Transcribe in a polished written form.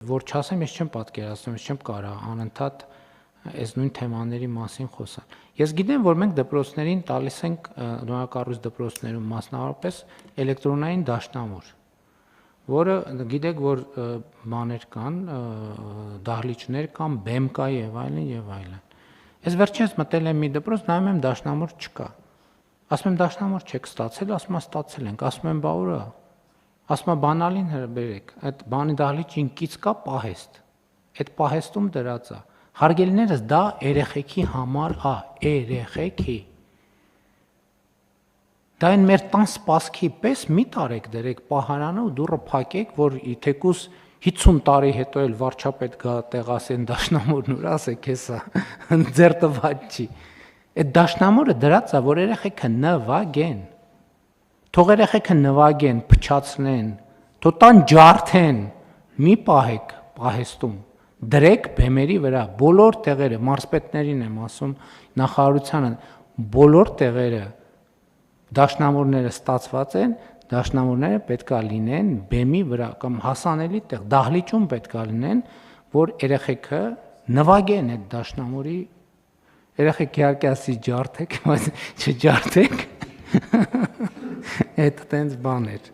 Որ չասեմ, ես չեմ պատկերացնում, ես չեմ կարող անընդհատ այս նույն թեմաների մասին խոսալ։ Ես գիտեմ, որ մենք դպրոցներին տալիս ենք նորակառույց դպրոցներում մասնավորապես էլեկտրոնային դաշնամուր, որը գիտեք, որ բաներ կան, դահլիճներ կան, բեմ կա եւ այլն եւ այլն։ Ես վերջինս մտել եմ մի դպրոց, նայում եմ դաշնամուր չկա։ Ասում եմ դաշնամուր չեք ստացել, ասում եմ ստացել ենք, ասում եմ բա ուր է։ Ասում եմ բանալին հրբերեք, այդ բանի դահլիճին կից կա պահեստ, այդ պահեստում դրած է, հարգելիներս դա երեխեքի համար է, երեխեքի, դա են մեր տան սպասքի պես մի տարեք դրեք պահարանը ու դուռը փակեք, որ թեկուս 50 տարի հետո էլ վարչապետ գա տեղ ասեն դաշնամուրն ուր ասեք հեսա, ձեր տված չի, այդ դաշնամուրը դրած է, որ երեխեքը նվագեն, թող երեխեքը նվագեն, փչացնեն, թող տան ջարդեն, մի պահեք պահեստում, դրեք բեմերի վրա, բոլոր տեղերը, մարզպետներին եմ ասում, նախարարությանը, բոլոր տեղերը դաշնամուրները ստացված են, դաշնամուրները պետք է լինեն բեմի վրա կամ հասանելի տեղ, դահլիճում պետք է լինեն, որ երեխեքը նվագեն այդ դաշնամուրի, երեխեք իհարկե ասի ջարդեք, բայց չջարդեք, այդ տենց բաներ։